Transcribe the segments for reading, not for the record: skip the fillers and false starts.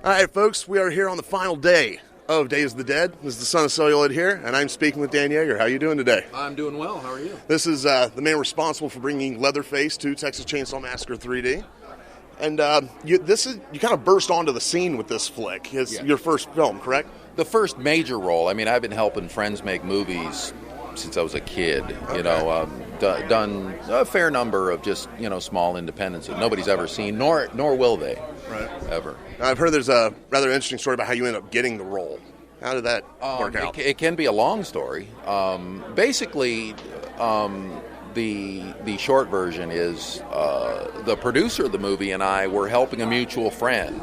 All right, folks, we are here on the final day of Days of the Dead. This is the Son of Celluloid here, and I'm speaking with Dan Yeager. How are you doing today? I'm doing well. How are you? This is the man responsible for bringing Leatherface to Texas Chainsaw Massacre 3D. And you kind of burst onto the scene with this flick. It's your first film, correct? The first major role. I mean, I've been helping friends make movies since I was a kid. Okay. You know, done a fair number of just, small independents that nobody's ever seen, nor will they. Right. Ever. I've heard there's a rather interesting story about how you ended up getting the role. How did that work out? It can be a long story. Basically, the short version is the producer of the movie and I were helping a mutual friend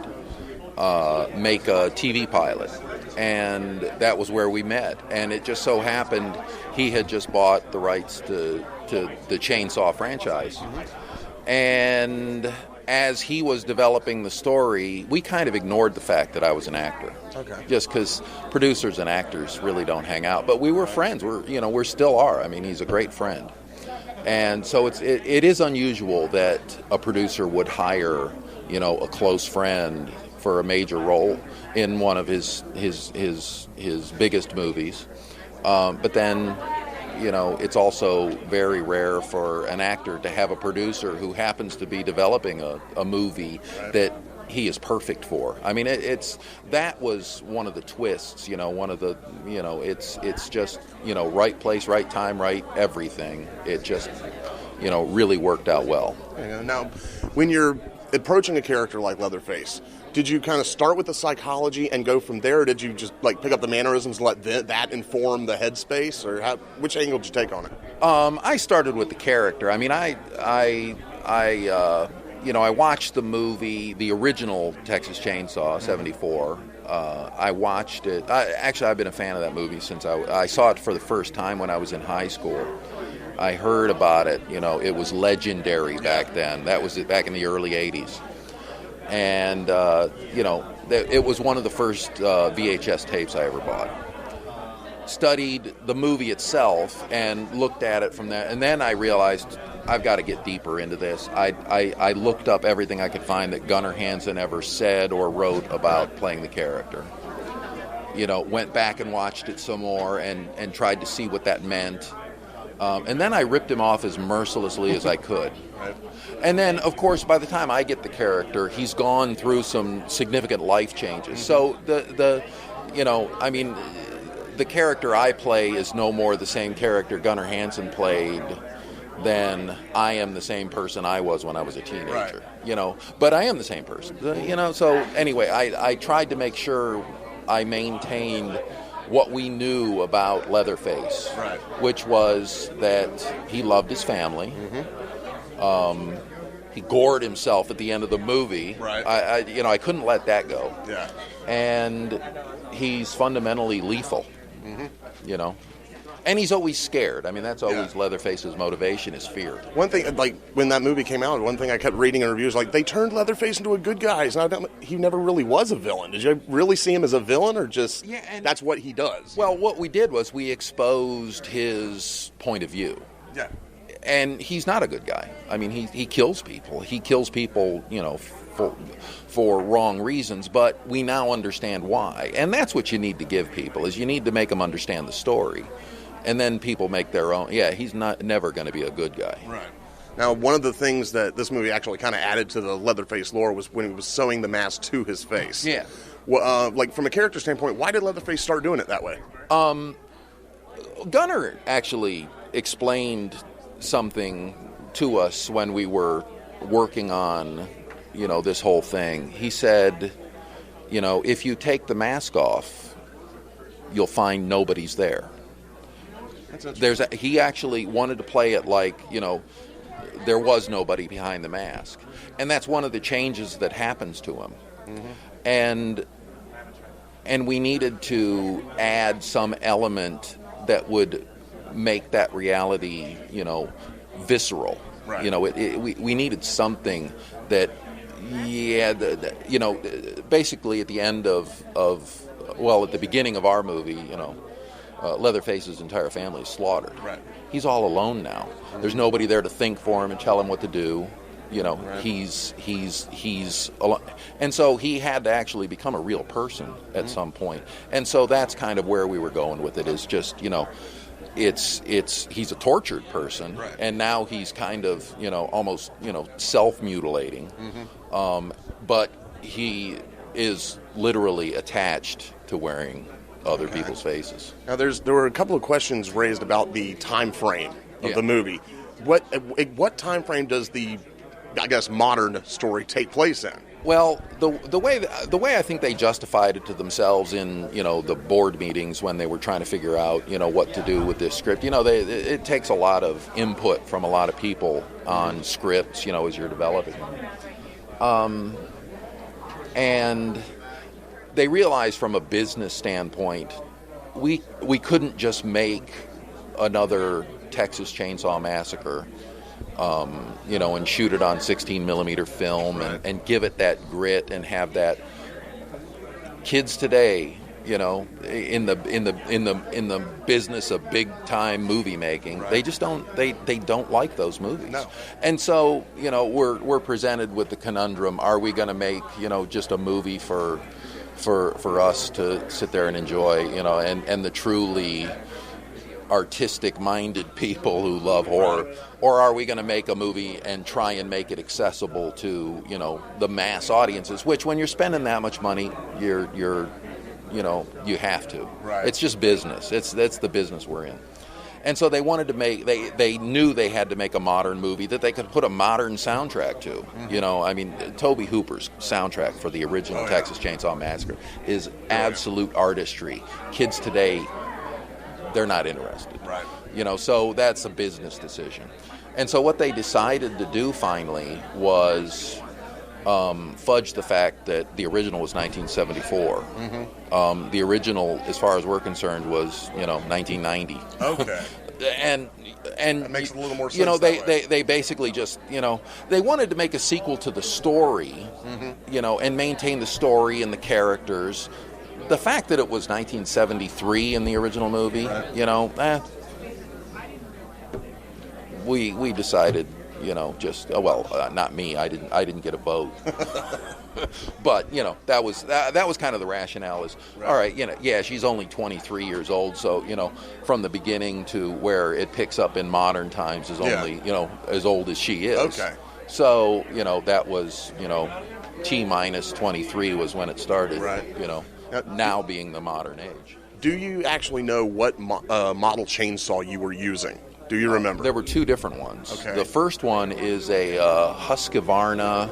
make a TV pilot. And that was where we met. And it just so happened he had just bought the rights to the Chainsaw franchise. Mm-hmm. And as he was developing the story, we kind of ignored the fact that I was an actor. Okay. Just because producers and actors really don't hang out. But we were friends. We still are. I mean, he's a great friend. And so it is unusual that a producer would hire, a close friend for a major role in one of his biggest movies. But then, it's also very rare for an actor to have a producer who happens to be developing a movie that he is perfect for. I mean, that was one of the twists, one of the, it's just, right place, right time, right everything. It just, really worked out well. Now, when you're approaching a character like Leatherface, did you kind of start with the psychology and go from there, or did you just pick up the mannerisms and let that inform the headspace, or which angle did you take on it? I started with the character. I mean, I watched the movie, the original Texas Chainsaw '74. I watched it. I've been a fan of that movie since I saw it for the first time when I was in high school. I heard about it. It was legendary back then. That was back in the early '80s. And, it was one of the first VHS tapes I ever bought. Studied the movie itself and looked at it from there. And then I realized I've got to get deeper into this. I looked up everything I could find that Gunnar Hansen ever said or wrote about playing the character. Went back and watched it some more and tried to see what that meant. And then I ripped him off as mercilessly as I could. Right. And then, of course, by the time I get the character, he's gone through some significant life changes. Mm-hmm. So the character I play is no more the same character Gunnar Hansen played than I am the same person I was when I was a teenager. Right. But I am the same person. So anyway, I tried to make sure I maintained what we knew about Leatherface, right, which was that he loved his family. Mm-hmm. He gored himself at the end of the movie. Right. I couldn't let that go. Yeah. And he's fundamentally lethal. Mm-hmm. And he's always scared. I mean, that's always Leatherface's motivation, is fear. One thing, when that movie came out, one thing I kept reading in reviews, they turned Leatherface into a good guy. He never really was a villain. Did you really see him as a villain, or just that's what he does? Well, what we did was we exposed his point of view. Yeah. And he's not a good guy. I mean, he kills people. He kills people, for wrong reasons, but we now understand why. And that's what you need to give people, is you need to make them understand the story. And then people make their own. Yeah, he's never going to be a good guy. Right. Now, one of the things that this movie actually kind of added to the Leatherface lore was when he was sewing the mask to his face. Yeah. Well, from a character standpoint, why did Leatherface start doing it that way? Gunnar actually explained something to us when we were working on, this whole thing. He said, if you take the mask off, you'll find nobody's there. He actually wanted to play it like, there was nobody behind the mask. And that's one of the changes that happens to him. Mm-hmm. And we needed to add some element that would make that reality, visceral. Right. We needed something that, basically at the end at the beginning of our movie, Leatherface's entire family is slaughtered. Right. He's all alone now. Mm-hmm. There's nobody there to think for him and tell him what to do. You know, Right. he's and so he had to actually become a real person at some point. And so that's kind of where we were going with it, is just, you know, it's he's a tortured person, Right. and now he's kind of, you know, almost, you know, self-mutilating. But he is literally attached to wearing other people's faces. Now, there were a couple of questions raised about the time frame of Yeah. the movie. What time frame does the, I guess, modern story take place in? Well, the way I think they justified it to themselves in, you know, the board meetings when they were trying to figure out, you know, what to do with this script. You know, it takes a lot of input from a lot of people on scripts, you know, as you're developing them. And they realized from a business standpoint, we couldn't just make another Texas Chainsaw Massacre, you know, and shoot it on 16 millimeter film, and give it that grit and have that. Kids today, you know, in the business of big time movie making, they just don't like those movies. No. And so, you know, we're presented with the conundrum: are we going to make, you know, just a movie for us to sit there and enjoy, you know, and the truly artistic-minded people who love horror, or are we going to make a movie and try and make it accessible to, you know, the mass audiences? Which, when you're spending that much money, you're you know, you have to. Right. It's just business. That's the business we're in. And so they wanted to make. They knew they had to make a modern movie that they could put a modern soundtrack to. You know, I mean, Tobe Hooper's soundtrack for the original Texas Chainsaw Massacre is absolute artistry. Kids today, they're not interested. Right. You know, so that's a business decision. And so what they decided to do finally was fudge the fact that the original was 1974. The original, as far as we're concerned, was, you know, 1990. Okay. And That makes a little more sense. You know, that way. they basically just, you know, they wanted to make a sequel to the story, you know, and maintain the story and the characters. The fact that it was 1973 in the original movie, you know, we decided, you know, just not me. I didn't get a vote, but you know, that was kind of the rationale. Is all right, you know, yeah, she's only 23 years old, so you know, from the beginning to where it picks up in modern times is only you know, as old as she is. Okay. So you know, that was, you know, T minus 23 was when it started. Right. You know, now being the modern age. Do you actually know what model chainsaw you were using? Do you remember? There were two different ones. Okay. The first one is a Husqvarna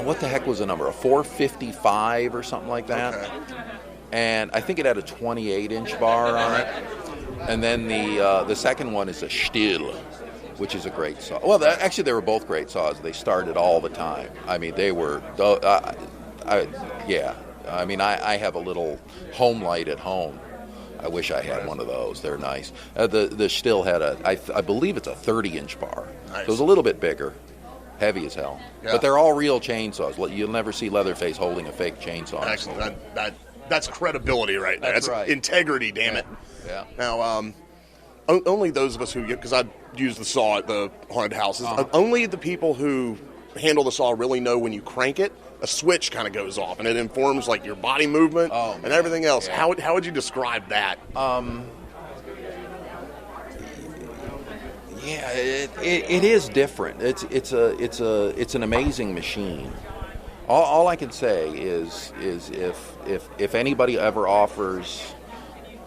what the heck was the number? A 455 or something like that. Okay. And I think it had a 28-inch bar on it. And then the second one is a Stihl, which is a great saw. Well, actually, they were both great saws. They started all the time. I mean, they were, yeah. I mean, I have a little home light at home. I wish I had one of those. They're nice. The Stihl had I believe it's a 30-inch bar. Nice. So it was a little bit bigger, heavy as hell. Yeah. But they're all real chainsaws. You'll never see Leatherface holding a fake chainsaw. Excellent. That's credibility right there. That's right. Integrity, damn it. Yeah. Now, only those of us who, because I use the saw at the haunted houses, only the people who handle the saw really know when you crank it, a switch kind of goes off, and it informs like your body movement and everything else. Yeah. How would you describe that? Yeah, it is different. It's an amazing machine. All I can say is if anybody ever offers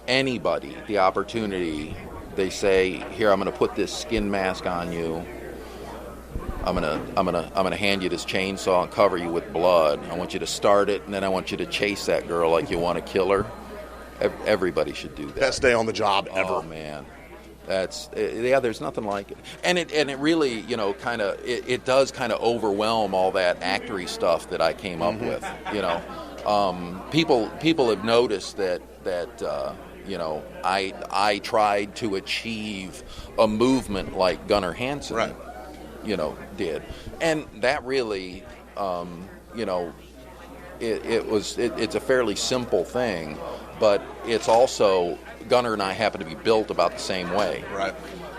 anybody the opportunity, they say, here, I'm going to put this skin mask on you. I'm gonna hand you this chainsaw and cover you with blood. I want you to start it, and then I want you to chase that girl like you want to kill her. Everybody should do that. Best day on the job ever. Oh man, there's nothing like it. And it really, you know, kind of it does kind of overwhelm all that actory stuff that I came up with. You know, people have noticed that you know, I tried to achieve a movement like Gunnar Hansen. Right. You know, did. And that really, you know, it's a fairly simple thing, but it's also, Gunnar and I happen to be built about the same way. Right.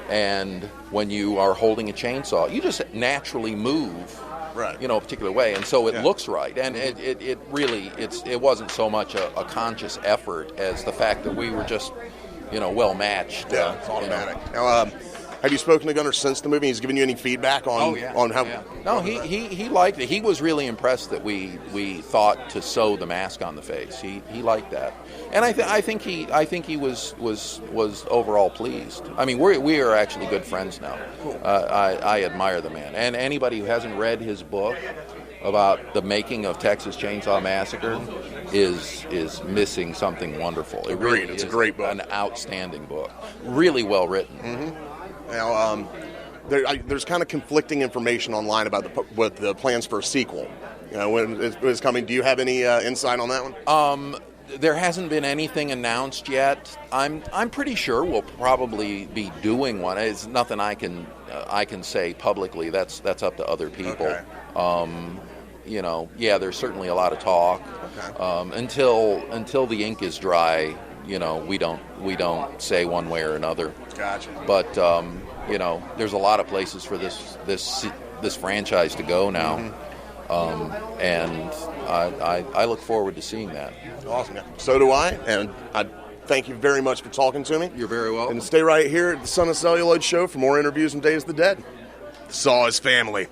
And when you are holding a chainsaw, you just naturally move, right, a particular way, and so it looks right. And it really, it wasn't so much a conscious effort as the fact that we were just, well matched. Yeah, it's automatic. Now, have you spoken to Gunnar since the movie? He's given you any feedback on how? Yeah. No, he liked it. He was really impressed that we thought to sew the mask on the face. He liked that, and I think he was overall pleased. I mean, we are actually good friends now. Cool. I admire the man, and anybody who hasn't read his book about the making of Texas Chainsaw Massacre is missing something wonderful. It Agreed. really It's is a great book. An outstanding book. Really well written. Mm-hmm. Now, there's kind of conflicting information online about what the plans for a sequel. When it's coming. Do you have any insight on that one? There hasn't been anything announced yet. I'm pretty sure we'll probably be doing one. It's nothing I can say publicly. That's up to other people. Okay. There's certainly a lot of talk. Okay. Until the ink is dry, we don't say one way or another. Gotcha. But there's a lot of places for this franchise to go now. Mm-hmm. And I look forward to seeing that. Awesome. So do I, and I thank you very much for talking to me. You're very welcome. And stay right here at the Son of Celluloid show for more interviews from Days of the Dead. Saw his family.